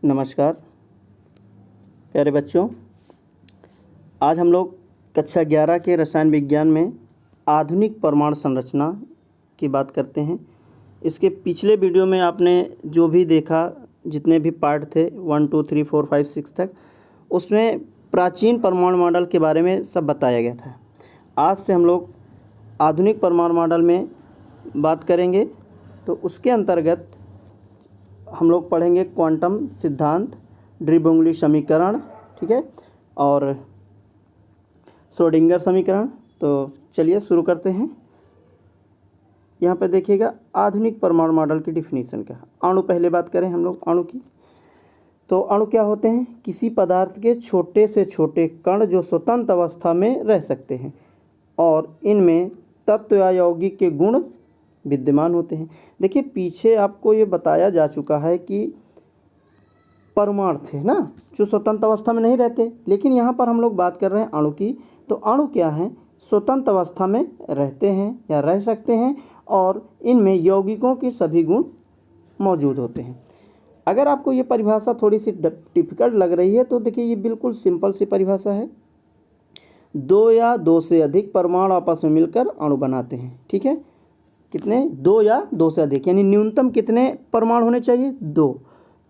नमस्कार प्यारे बच्चों। आज हम लोग कक्षा 11 के रसायन विज्ञान में आधुनिक परमाणु संरचना की बात करते हैं। इसके पिछले वीडियो में आपने जो भी देखा, जितने भी पार्ट थे 1 2 3 4 5 6 तक, उसमें प्राचीन परमाणु मॉडल के बारे में सब बताया गया था। आज से हम लोग आधुनिक परमाणु मॉडल में बात करेंगे। तो उसके अंतर्गत हम लोग पढ़ेंगे क्वांटम सिद्धांत, डी ब्रोगली समीकरण, ठीक है, और श्रोडिंगर समीकरण। तो चलिए शुरू करते हैं। यहाँ पर देखिएगा आधुनिक परमाणु मॉडल की डिफिनीशन का। अणु पहले बात करें हम लोग अणु की। तो अणु क्या होते हैं? किसी पदार्थ के छोटे से छोटे कण जो स्वतंत्र अवस्था में रह सकते हैं और इनमें तत्व या यौगिक के गुण विद्यमान होते हैं। देखिए पीछे आपको ये बताया जा चुका है कि परमाणु थे ना, जो स्वतंत्र अवस्था में नहीं रहते, लेकिन यहाँ पर हम लोग बात कर रहे हैं अणु की। तो अणु क्या है? स्वतंत्र अवस्था में रहते हैं या रह सकते हैं और इनमें यौगिकों के सभी गुण मौजूद होते हैं। अगर आपको ये परिभाषा थोड़ी सी डिफिकल्ट लग रही है तो देखिए ये बिल्कुल सिंपल सी परिभाषा है। दो या दो से अधिक परमाणु आपस में मिलकर अणु बनाते हैं, ठीक है। कितने? दो या दो से अधिक, यानी न्यूनतम कितने परमाणु होने चाहिए? दो,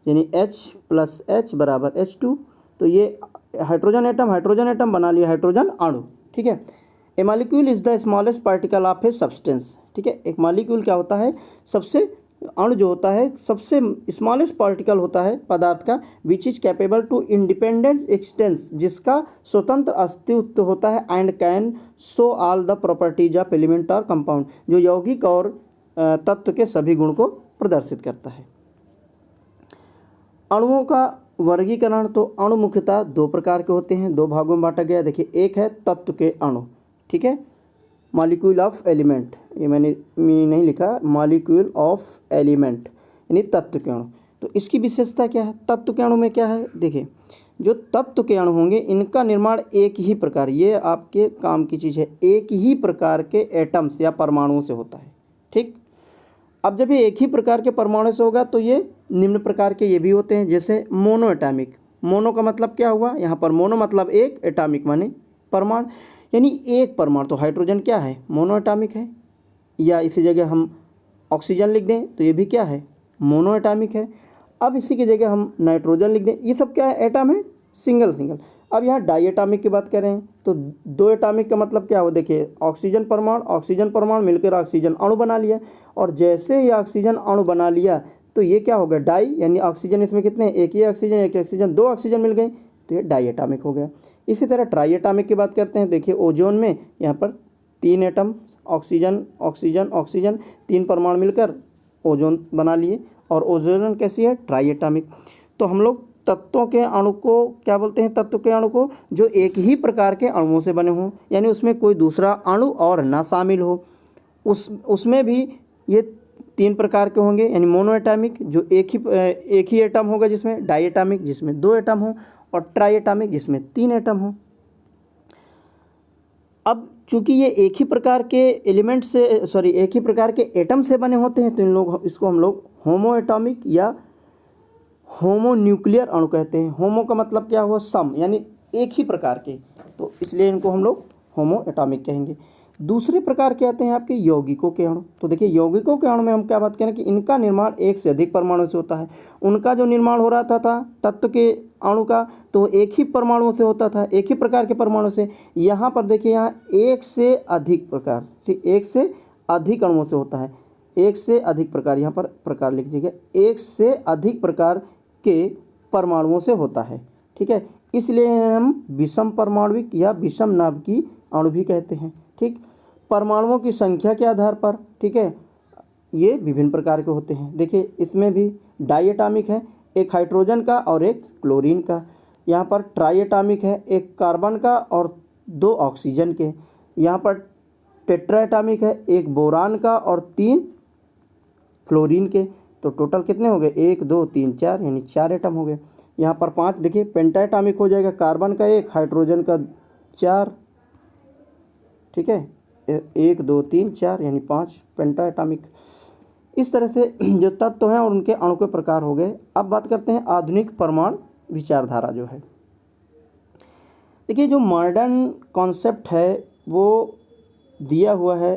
यानी H + H = H2। तो ये हाइड्रोजन एटम बना लिया हाइड्रोजन अणु, ठीक है। A molecule is the smallest particle of a substance, ठीक है। एक मॉलिक्यूल क्या होता है? सबसे अणु जो होता है सबसे स्मॉलेस्ट पार्टिकल होता है पदार्थ का, which is capable to independent existence, जिसका स्वतंत्र अस्तित्व होता है, and can show all the properties of element और कंपाउंड, जो यौगिक और तत्व के सभी गुण को प्रदर्शित करता है। अणुओं का वर्गीकरण। तो अणु मुख्यतः दो प्रकार के होते हैं, दो भागों में बांटा गया। देखिए एक है तत्व के अणु, ठीक है, मॉलिक्यूल ऑफ एलिमेंट, ये मैंने नहीं लिखा, मॉलिक्यूल ऑफ एलिमेंट यानी तत्व के अणु। तो इसकी विशेषता क्या है? तत्व के अणु में क्या है? देखिए जो तत्व के अणु होंगे इनका निर्माण एक ही प्रकार, ये आपके काम की चीज़ है, एक ही प्रकार के एटम्स या परमाणुओं से होता है, ठीक। अब जब ये एक ही प्रकार के परमाणु से होगा तो ये निम्न प्रकार के ये भी होते हैं, जैसे मोनो एटॉमिक। मोनो का मतलब क्या हुआ? यहाँ पर मोनो मतलब एक, एटॉमिक माने परमाणु, यानी एक परमाणु। तो हाइड्रोजन क्या है? मोनो एटॉमिक है। या इसी जगह हम ऑक्सीजन लिख दें तो ये भी क्या है? मोनो एटॉमिक है। अब इसी की जगह हम नाइट्रोजन लिख दें, ये सब क्या है? एटम है, सिंगल सिंगल। अब यहाँ डाई एटॉमिक की बात करें तो दो एटॉमिक का मतलब क्या हो? देखिए ऑक्सीजन परमाणु मिलकर ऑक्सीजन अणु बना लिया, और जैसे ही ऑक्सीजन अणु बना लिया तो ये क्या हो गया? डाई, यानी ऑक्सीजन इसमें कितने? एक ही ऑक्सीजन, एक ऑक्सीजन, दो ऑक्सीजन मिल गए तो ये डाई एटॉमिक हो गया। इसी तरह ट्राई एटॉमिक की बात करते हैं। देखिए ओजोन में यहाँ पर तीन एटम, ऑक्सीजन ऑक्सीजन ऑक्सीजन, तीन परमाणु मिलकर ओजोन बना लिए, और ओजोन कैसी है? Try atomic. तो हम लोग तत्वों के अणु को क्या बोलते हैं? तत्व के अणु को जो एक ही प्रकार के अणुओं से बने हों, यानी उसमें कोई दूसरा अणु और ना शामिल हो। उसमें भी ये तीन प्रकार के होंगे, यानी मोनो एटॉमिक जो एक ही एटम होगा जिसमें, डाई एटॉमिक जिसमें दो एटम हो, और ट्राई एटॉमिक जिसमें तीन एटम हो। अब चूंकि ये एक ही प्रकार के एलिमेंट से एक ही प्रकार के एटम से बने होते हैं तो इसको हम लोग होमो एटॉमिक या होमो न्यूक्लियर अणु कहते हैं। होमो का मतलब क्या हुआ? सम, यानी एक ही प्रकार के, तो इसलिए इनको हम लोग होमो एटॉमिक कहेंगे। दूसरे प्रकार के आते हैं आपके यौगिकों के अणु। तो देखिए यौगिकों के अणु में हम क्या बात करें कि इनका निर्माण एक से अधिक परमाणु से होता है। उनका जो निर्माण हो रहा था तत्व के अणु का, तो एक ही परमाणुओं से होता था, एक ही प्रकार के परमाणु से। यहाँ पर देखिए यहाँ एक से अधिक प्रकार, ठीक, एक से अधिक अणुओं से होता है, एक से अधिक प्रकार, यहाँ पर प्रकार लिख दीजिएगा, एक से अधिक प्रकार के परमाणुओं से होता है, ठीक है। इसलिए हम विषम परमाणुविक या विषम नाभिकीय अणु भी कहते हैं, ठीक। परमाणुओं की संख्या के आधार पर, ठीक है, ये विभिन्न प्रकार के होते हैं। देखिए इसमें भी डाई एटॉमिक है, एक हाइड्रोजन का और एक क्लोरीन का। यहाँ पर ट्राई एटॉमिक है, एक कार्बन का और दो ऑक्सीजन के। यहाँ पर टेट्रा एटॉमिक है, एक बोरान का और तीन फ्लोरीन के। तो टोटल कितने हो गए? 1 2 3 4, यानी 4 एटम हो गए। यहाँ पर 5 देखिए पेंटा एटॉमिक हो जाएगा, कार्बन का 1, हाइड्रोजन का 4, ठीक है, 1 2 3 4 यानी 5 पेंटा एटॉमिक। इस तरह से जो तत्व हैं और उनके अणु के प्रकार हो गए। अब बात करते हैं आधुनिक परमाणु विचारधारा जो है। देखिए जो मॉडर्न कॉन्सेप्ट है वो दिया हुआ है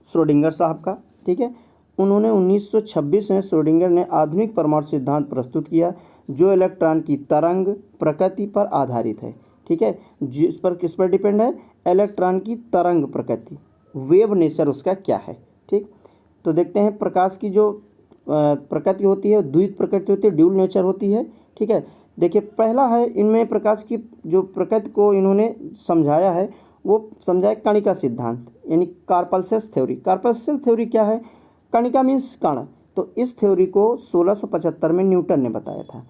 श्रोडिंगर साहब का, ठीक है। उन्होंने 1926 में श्रोडिंगर ने आधुनिक परमाणु सिद्धांत प्रस्तुत किया जो इलेक्ट्रॉन की तरंग प्रकृति पर आधारित है, ठीक है। जिस पर किस पर डिपेंड है, इलेक्ट्रॉन की तरंग प्रकृति, वेव नेचर उसका क्या है, ठीक। तो देखते हैं प्रकाश की जो प्रकृति होती है द्वित प्रकृति होती है, ड्यूल नेचर होती है, ठीक है। देखिए पहला है इनमें प्रकाश की जो प्रकृति को इन्होंने समझाया है वो समझाया कणिका सिद्धांत यानी कार्पल्सेस थ्योरी। कार्पल्सेस थ्योरी क्या है, कणिका मीन्स कण। तो इस थ्योरी को 1675 में न्यूटन ने बताया था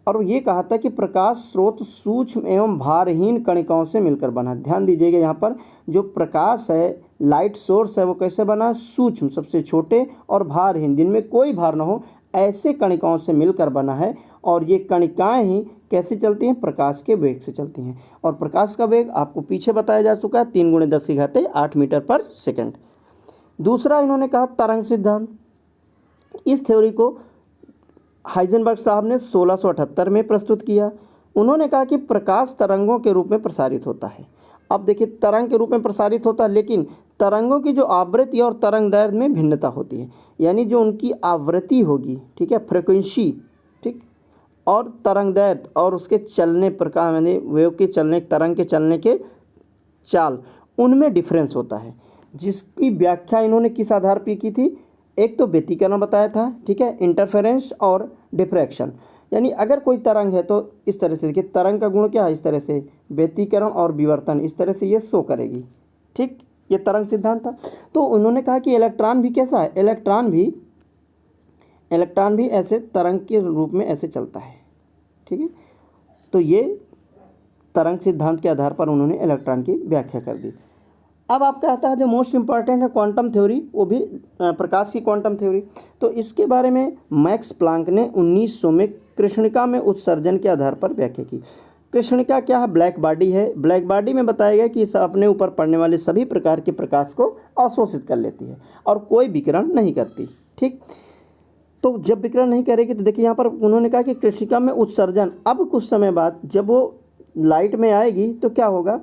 और ये कहा था कि प्रकाश स्रोत सूक्ष्म एवं भारहीन कणिकाओं से मिलकर बना। ध्यान दीजिएगा यहाँ पर जो प्रकाश है, लाइट सोर्स है, वो कैसे बना, सूक्ष्म सबसे छोटे और भारहीन जिनमें कोई भार न हो ऐसे कणिकाओं से मिलकर बना है। और ये कणिकाएं ही कैसे चलती हैं, प्रकाश के वेग से चलती हैं। और प्रकाश का वेग आपको पीछे बताया जा चुका है 3 × 10⁸ मीटर पर सेकंड। दूसरा इन्होंने कहा तरंग सिद्धांत। इस थ्योरी को हाइजेनबर्ग साहब ने 1678 में प्रस्तुत किया। उन्होंने कहा कि प्रकाश तरंगों के रूप में प्रसारित होता है। अब देखिए तरंग के रूप में प्रसारित होता है, लेकिन तरंगों की जो आवृत्ति और तरंग दैर्ध्य में भिन्नता होती है, यानी जो उनकी आवृत्ति होगी, ठीक है, फ्रिक्वेंसी, ठीक, और तरंग दैर्ध्य और उसके चलने प्रकार यानी वेव के चलने, तरंग के चलने के चाल, उनमें डिफरेंस होता है। जिसकी व्याख्या इन्होंने किस आधार पर की थी, एक तो व्यतिकरण बताया था, ठीक है, इंटरफेरेंस और डिफ्रैक्शन। यानी अगर कोई तरंग है तो इस तरह से देखिए तरंग का गुण क्या है, इस तरह से व्यतिकरण और विवर्तन, इस तरह से ये शो करेगी, ठीक। ये तरंग सिद्धांत था। तो उन्होंने कहा कि इलेक्ट्रॉन भी कैसा है, इलेक्ट्रॉन भी ऐसे तरंग के रूप में ऐसे चलता है, ठीक है। तो ये तरंग सिद्धांत के आधार पर उन्होंने इलेक्ट्रॉन की व्याख्या कर दी। अब आपका आता है जो मोस्ट इम्पॉर्टेंट है क्वांटम थ्योरी, वो भी प्रकाश की क्वांटम थ्योरी। तो इसके बारे में मैक्स प्लांक ने 1900 में कृष्णिका में उत्सर्जन के आधार पर व्याख्या की। कृष्णिका क्या है, ब्लैक बॉडी है। ब्लैक बॉडी में बताया गया कि इस अपने ऊपर पड़ने वाले सभी प्रकार के प्रकाश को अवशोषित कर लेती है और कोई विकिरण नहीं करती, ठीक। तो जब विकिरण नहीं करेगी तो देखिए यहाँ पर उन्होंने कहा कि कृष्णिका में उत्सर्जन, अब कुछ समय बाद जब वो लाइट में आएगी तो क्या होगा,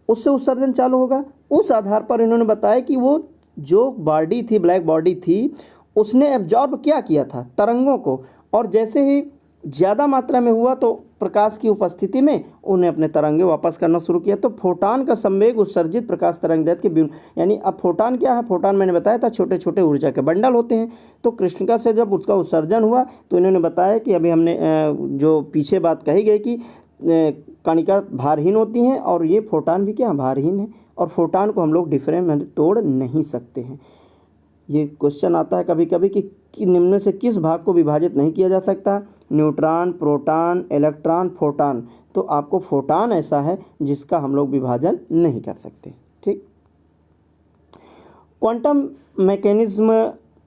उससे उत्सर्जन चालू होगा। उस आधार पर इन्होंने बताया कि वो जो बॉडी थी, ब्लैक बॉडी थी, उसने एब्जॉर्ब क्या किया था, तरंगों को, और जैसे ही ज़्यादा मात्रा में हुआ तो प्रकाश की उपस्थिति में उन्हें अपने तरंगे वापस करना शुरू किया। तो फोटान का संवेग उत्सर्जित प्रकाश तरंग दैर्ध्य के यानी अब फोटान क्या है, फोटान मैंने बताया था छोटे छोटे ऊर्जा के बंडल होते हैं। तो कृष्णिका से जब उसका उत्सर्जन हुआ तो इन्होंने बताया कि अभी हमने जो पीछे बात कही गई कि कणिका भारहीन होती हैं और ये फोटान भी क्या भारहीन है, और फोटान को हम लोग डिफरेंट में तोड़ नहीं सकते हैं। ये क्वेश्चन आता है कभी कभी कि निम्न में से किस भाग को विभाजित नहीं किया जा सकता, न्यूट्रॉन, प्रोटॉन, इलेक्ट्रॉन, फोटान। तो आपको फोटान ऐसा है जिसका हम लोग विभाजन नहीं कर सकते, ठीक। क्वांटम मैकेनिज्म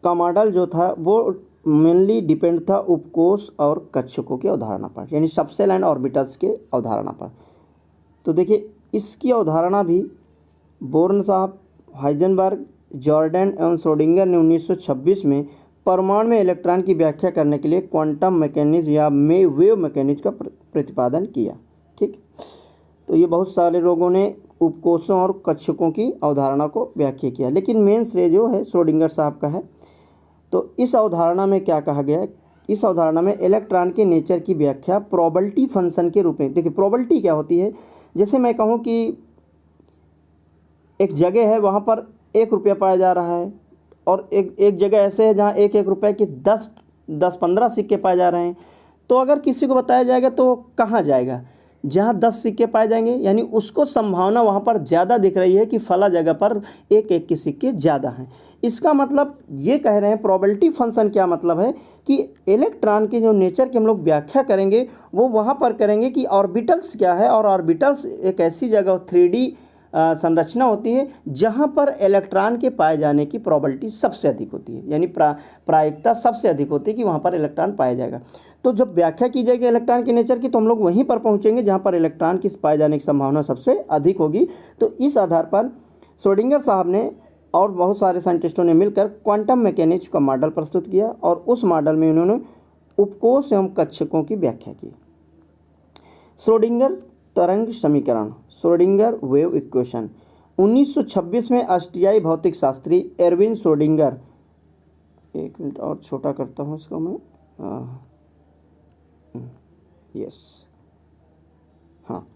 का मॉडल जो था वो मेनली डिपेंड था उपकोष और कक्षकों की अवधारणा पर, यानी सबसेल एंड ऑर्बिटल्स के अवधारणा पर। तो देखिए इसकी अवधारणा भी बोर्न साहब, हाइजेनबर्ग, जॉर्डन एवं श्रोडिंगर ने 1926 में परमाणु में इलेक्ट्रॉन की व्याख्या करने के लिए क्वांटम मैकेनिज्म या वेव मैकेनिज्म का प्रतिपादन किया, ठीक। तो ये बहुत सारे लोगों ने उपकोषों और कक्षकों की अवधारणा को व्याख्या किया, लेकिन मेन श्रेय जो है श्रोडिंगर साहब का है। तो इस अवधारणा में क्या कहा गया है, इस अवधारणा में इलेक्ट्रॉन के नेचर की व्याख्या प्रोबेबिलिटी फंक्शन के रूप में। देखिए प्रोबेबिलिटी क्या होती है, जैसे मैं कहूँ कि एक जगह है वहाँ पर 1 रुपया पाया जा रहा है और एक जगह ऐसे है जहाँ 1 रुपये के 10-15 सिक्के पाए जा रहे हैं। तो अगर किसी को बताया जाएगा तो वो कहाँ जाएगा, जहाँ 10 सिक्के पाए जाएंगे, यानी उसको संभावना वहाँ पर ज़्यादा दिख रही है कि फला जगह पर 1 के सिक्के ज़्यादा हैं। इसका मतलब ये कह रहे हैं प्रोबेबिलिटी फंक्शन क्या मतलब है कि इलेक्ट्रॉन की जो नेचर की हम लोग व्याख्या करेंगे वो वहाँ पर करेंगे कि ऑर्बिटल्स क्या है, और ऑर्बिटल्स एक ऐसी जगह 3D संरचना होती है जहाँ पर इलेक्ट्रॉन के पाए जाने की प्रोबेबिलिटी सबसे अधिक होती है, यानी प्रायिकता सबसे अधिक होती है कि वहाँ पर इलेक्ट्रॉन पाया जाएगा। तो जब व्याख्या की जाएगी इलेक्ट्रॉन के नेचर की तो हम लोग वहीं पर पहुँचेंगे जहाँ पर इलेक्ट्रॉन की पाए जाने की संभावना सबसे अधिक होगी। तो इस आधार पर श्रोडिंगर साहब ने और बहुत सारे साइंटिस्टों ने मिलकर क्वांटम मैकेनिक्स का मॉडल प्रस्तुत किया और उस मॉडल में उन्होंने उपकोष एवं कक्षकों की व्याख्या की। श्रोडिंगर तरंग समीकरण, श्रोडिंगर वेव इक्वेशन, 1926 में ऑस्ट्रियाई भौतिक शास्त्री एरविन श्रोडिंगर, एक मिनट और छोटा करता हूँ इसको मैं, यस हाँ,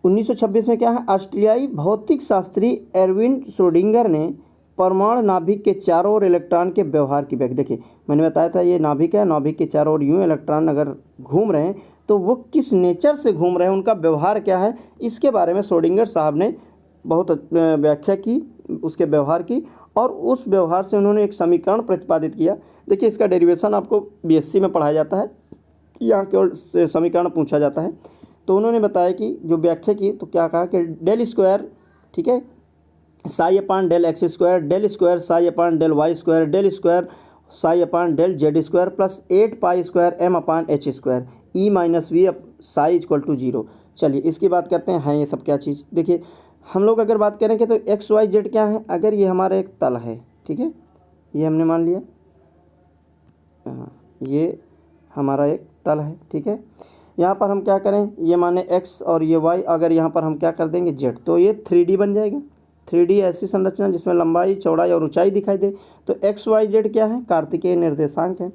1926 में क्या है, ऑस्ट्रियाई भौतिक शास्त्री एरविन श्रोडिंगर ने परमाणु नाभिक के चारों ओर इलेक्ट्रॉन के व्यवहार की व्याख्या। देखिए मैंने बताया था ये नाभिक है, नाभिक के चारों ओर यूँ इलेक्ट्रॉन अगर घूम रहे हैं तो वो किस नेचर से घूम रहे हैं, उनका व्यवहार क्या है, इसके बारे में श्रोडिंगर साहब ने बहुत व्याख्या की, उसके व्यवहार की, और उस व्यवहार से उन्होंने एक समीकरण प्रतिपादित किया। देखिए इसका डेरिवेशन आपको बीएससी में पढ़ाया जाता है, यहाँ केवल समीकरण पूछा जाता है। तो उन्होंने बताया कि जो व्याख्या की तो क्या कहा कि डेल स्क्वायर, ठीक है, psi upon del x square, del square psi upon del Y square, del square psi upon del Z square plus 8 pi square M upon H square E minus V psi equal to 0। चलिए इसकी बात करते हैं ये सब क्या चीज़। देखिए हम लोग अगर बात करेंगे तो एक्स वाई जेड क्या है, अगर ये हमारा एक तल है, ठीक है, ये हमने मान लिया, ये हमारा एक तल है, ठीक है, यहाँ पर हम क्या करें, ये माने x और ये y, अगर यहाँ पर हम क्या कर देंगे z, तो ये 3D बन जाएगा। 3D ऐसी संरचना जिसमें लंबाई चौड़ाई और ऊंचाई दिखाई दे। तो x y z क्या है, कार्तिकेय निर्देशांक है।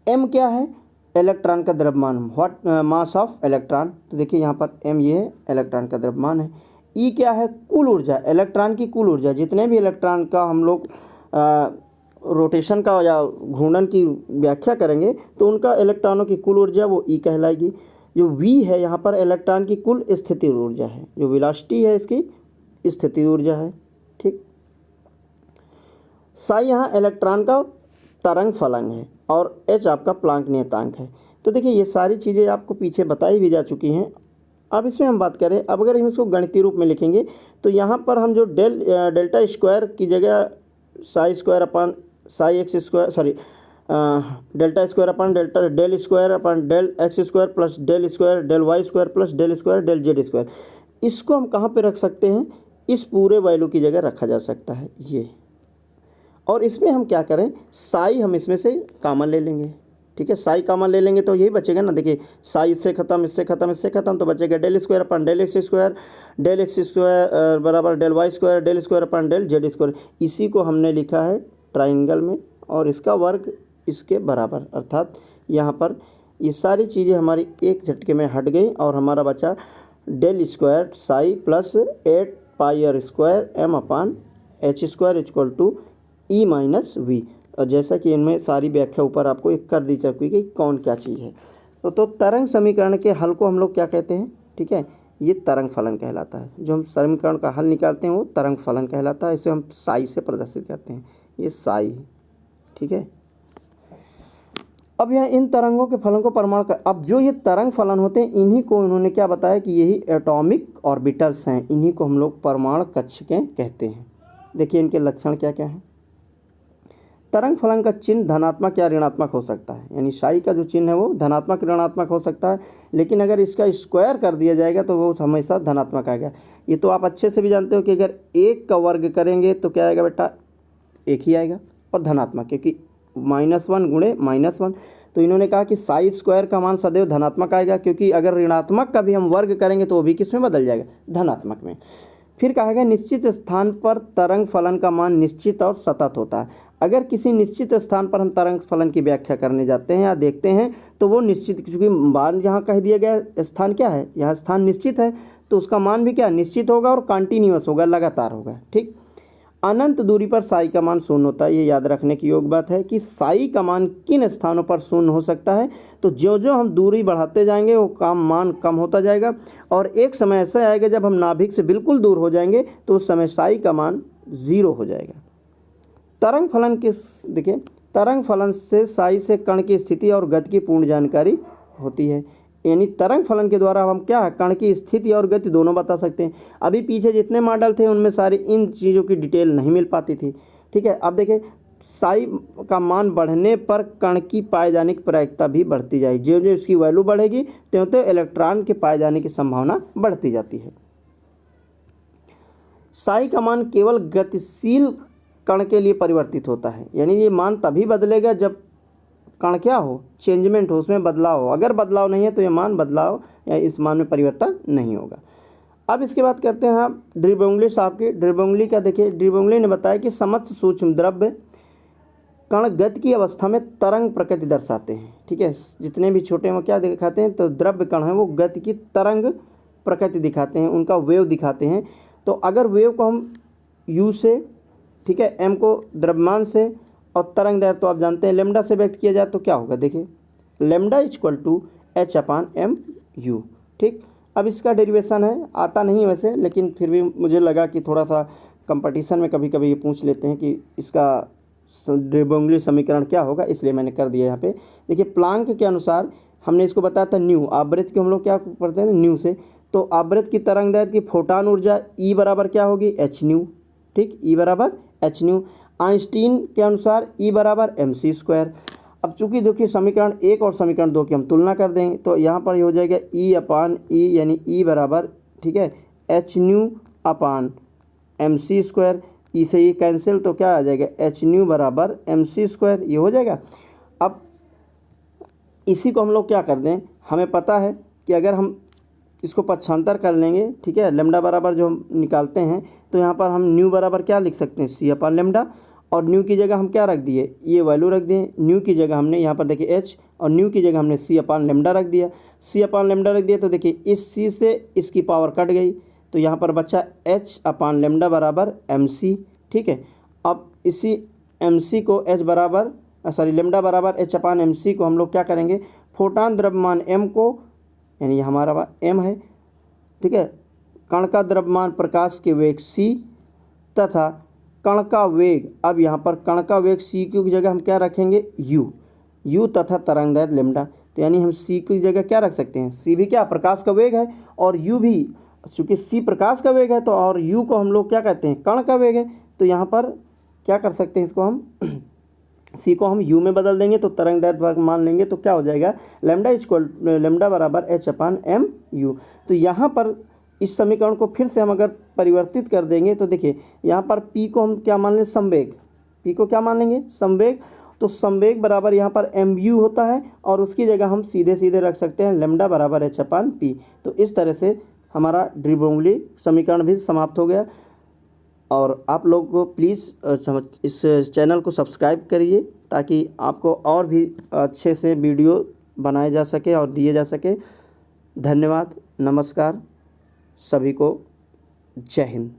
m क्या है, इलेक्ट्रॉन का द्रव्यमान, व्हाट मास ऑफ इलेक्ट्रॉन, तो देखिए यहाँ पर m ये है इलेक्ट्रॉन का द्रव्यमान है। e क्या है, कुल ऊर्जा, इलेक्ट्रॉन की कुल ऊर्जा, जितने भी इलेक्ट्रॉन का हम लोग रोटेशन का या घूर्णन की व्याख्या करेंगे तो उनका इलेक्ट्रॉनों की कुल ऊर्जा वो ई कहलाएगी। जो v है यहाँ पर इलेक्ट्रॉन की कुल स्थिति ऊर्जा है, जो वेलोसिटी है इसकी स्थिति ऊर्जा है, ठीक। साई यहाँ इलेक्ट्रॉन का तरंग फलंग है और h आपका प्लांक नियतांक है। तो देखिए ये सारी चीज़ें आपको पीछे बताई भी जा चुकी हैं। अब इसमें हम बात करें, अब अगर हम इसको गणितीय रूप में लिखेंगे तो यहाँ पर हम जो डेल्टा स्क्वायर की जगह psi square upon psi X square, sorry delta square upon delta del square upon del x square plus del square del Y square plus del square del Z square, इसको हम कहाँ पे रख सकते हैं, इस पूरे वैल्यू की जगह रखा जा सकता है ये। और इसमें हम क्या करें, साई हम इसमें से कामन ले लेंगे, ठीक है, साई कामन ले लेंगे तो यही बचेगा ना। देखिए साई इससे खत्म, इससे खत्म, इससे खत्म, तो बचेगा del square upon del x square बराबर del Y square, del square upon del Z square. इसी को हमने लिखा है ट्राइंगल में और इसका वर्ग इसके बराबर, अर्थात यहाँ पर ये सारी चीज़ें हमारी एक झटके में हट गई और हमारा बचा del square psi plus 8 pi R square M upon H square equal to E minus V. और जैसा कि इनमें सारी व्याख्या ऊपर आपको एक कर दी चुकी कि कौन क्या चीज़ है। तो तरंग समीकरण के हल को हम लोग क्या कहते हैं, ठीक है, ये तरंग फलन कहलाता है। जो हम समीकरण का हल निकालते हैं वो तरंग फलन कहलाता है। इसे हम साई से प्रदर्शित करते हैं, ये साई, ठीक है। अब यहाँ इन तरंगों के फलन को परमाणु का, अब जो ये तरंग फलन होते हैं इन्हीं को उन्होंने क्या बताया कि यही एटॉमिक ऑर्बिटल्स हैं, इन्हीं को हम लोग परमाणु कक्षकें कहते हैं। देखिए इनके लक्षण क्या क्या हैं। तरंग फलन का चिन्ह धनात्मक या ऋणात्मक हो सकता है, यानी साई का जो चिन्ह है वो धनात्मक ऋणात्मक हो सकता है, लेकिन अगर इसका स्क्वायर कर दिया जाएगा तो वो हमेशा धनात्मक आएगा। ये तो आप अच्छे से भी जानते हो कि अगर 1 का वर्ग करेंगे तो क्या आएगा बेटा, 1 ही आएगा और धनात्मक, क्योंकि -1 गुणे -1। तो इन्होंने कहा कि साई स्क्वायर का मान सदैव धनात्मक आएगा, क्योंकि अगर ऋणात्मक का भी हम वर्ग करेंगे तो वो भी किस में बदल जाएगा, धनात्मक में। फिर कहा गया निश्चित स्थान पर तरंग फलन का मान निश्चित और सतत होता है। अगर किसी निश्चित स्थान पर हम तरंग फलन की व्याख्या करने जाते हैं या देखते हैं तो वो निश्चित, क्योंकि मान यहाँ कह दिया गया स्थान क्या है, यहाँ स्थान निश्चित है तो उसका मान भी क्या निश्चित होगा और कंटिन्यूअस होगा, लगातार होगा, ठीक। अनंत दूरी पर साई का मान शून्य होता है। ये याद रखने की योग्य बात है कि साई का मान किन स्थानों पर शून्य हो सकता है। तो जो जो हम दूरी बढ़ाते जाएंगे वो मान कम होता जाएगा और एक समय ऐसा आएगा जब हम नाभिक से बिल्कुल दूर हो जाएंगे तो उस समय साई का मान 0 हो जाएगा। तरंग फलन के, देखिए तरंग फलन से साई से कण की स्थिति और गति की पूर्ण जानकारी होती है, यानी तरंग फलन के द्वारा हम क्या कण की स्थिति और गति दोनों बता सकते हैं। अभी पीछे जितने मॉडल थे उनमें सारी इन चीज़ों की डिटेल नहीं मिल पाती थी, ठीक है। अब देखिए साई का मान बढ़ने पर कण की पाए जाने की प्रायिकता भी बढ़ती जाएगी, जो जो इसकी वैल्यू बढ़ेगी त्यों त्यों इलेक्ट्रॉन के पाए जाने की संभावना बढ़ती जाती है। साई का मान केवल गतिशील कण के लिए परिवर्तित होता है, यानी ये मान तभी बदलेगा जब कण क्या हो, चेंजमेंट हो, उसमें बदलाव हो। अगर बदलाव नहीं है तो ये मान बदलाव या इस मान में परिवर्तन नहीं होगा। अब इसके बाद करते हैं आप ड्रिबोंगली साहब की। ड्रिबोंगली का देखिए, ड्रिबोंगली ने बताया कि समस्त सूक्ष्म द्रव्य कण गति की अवस्था में तरंग प्रकृति दर्शाते हैं। ठीक है, जितने भी छोटे वो क्या दिखाते हैं, तो द्रव्य कण हैं वो गति की तरंग प्रकृति दिखाते हैं, उनका वेव दिखाते हैं। तो अगर वेव को हम यू से, ठीक है, एम को द्रव्यमान से और तरंग दैर्घ्य तो आप जानते हैं लेमडा से व्यक्त किया जाए तो क्या होगा, देखिए lambda equal to H upon M U. ठीक, अब इसका डेरिवेशन है, आता नहीं है वैसे, लेकिन फिर भी मुझे लगा कि थोड़ा सा कंपटीशन में कभी कभी ये पूछ लेते हैं कि इसका ड्रिबोंगली समीकरण क्या होगा, इसलिए मैंने कर दिया यहाँ पे। देखिए प्लांक के अनुसार हमने इसको बताया था न्यू, आवृत्ति को हम लोग क्या पढ़ते हैं न्यू से, तो आवृत्ति की तरंग दैर्घ्य की फोटान ऊर्जा ई बराबर क्या होगी, एच न्यू। ठीक, ई बराबर एच न्यू। आइंस्टीन के अनुसार ई बराबर एम सी स्क्वायर। अब चूंकि देखिए समीकरण 1 और समीकरण 2 की हम तुलना कर देंगे तो यहाँ पर ये हो जाएगा ई अपान ई, यानी ई बराबर, ठीक है, एच न्यू अपान एम सी स्क्वायर। ई से ये कैंसिल तो क्या आ जाएगा, एच न्यू बराबर एम सी स्क्वायर, ये हो जाएगा। अब इसी को हम लोग क्या कर दें, हमें पता है कि अगर हम इसको पक्षांतर कर लेंगे, ठीक है, लेमडा बराबर जो हम निकालते हैं तो यहाँ पर हम न्यू बराबर क्या लिख सकते हैं, सी अपान लेमडा, और न्यू की जगह हम क्या रख दिए, ये वैल्यू रख दिए। न्यू की जगह हमने यहाँ पर देखिए एच, और न्यू की जगह हमने सी अपान लेमडा रख दिया। सी अपान लेमडा रख दिया तो देखिए इस सी से इसकी पावर कट गई, तो यहाँ पर बचा एच अपान लेमडा बराबर एम सी। ठीक है, अब इसी एम सी को एच बराबर लेमडा बराबर एच अपान एम सी को हम लोग क्या करेंगे, फोटान द्रव्यमान एम को, यानी हमारा एम है, ठीक है, कण का द्रव्यमान प्रकाश के वेग सी तथा कण का वेग, अब यहाँ पर कण का वेग सी की जगह हम क्या रखेंगे, यू, यू तथा तरंग दैर्घ्य लेमडा। तो यानी हम सी की जगह क्या रख सकते हैं, सी भी क्या प्रकाश का वेग है और यू भी, चूँकि सी प्रकाश का वेग है तो, और यू को हम लोग क्या कहते हैं, कण का वेग है। तो यहाँ पर क्या कर सकते हैं, इसको हम सी को हम यू में बदल देंगे तो तरंग दैर्घ्य मान लेंगे तो क्या हो जाएगा, लेमडा इक्वल लेमडा बराबर एच अपान एम यू। तो यहाँ पर इस समीकरण को फिर से हम अगर परिवर्तित कर देंगे तो देखिए यहाँ पर पी को हम क्या मान लें, संवेग, पी को क्या मान लेंगे, संवेग। तो संवेग बराबर यहाँ पर एम यू होता है और उसकी जगह हम सीधे सीधे रख सकते हैं लेमडा बराबर एच अपान पी। तो इस तरह से हमारा ड्रिबोंगली समीकरण भी समाप्त हो गया। और आप लोग को प्लीज़ इस चैनल को सब्सक्राइब करिए ताकि आपको और भी अच्छे से वीडियो बनाए जा सके और दिए जा सके। धन्यवाद, नमस्कार, सभी को जय हिंद।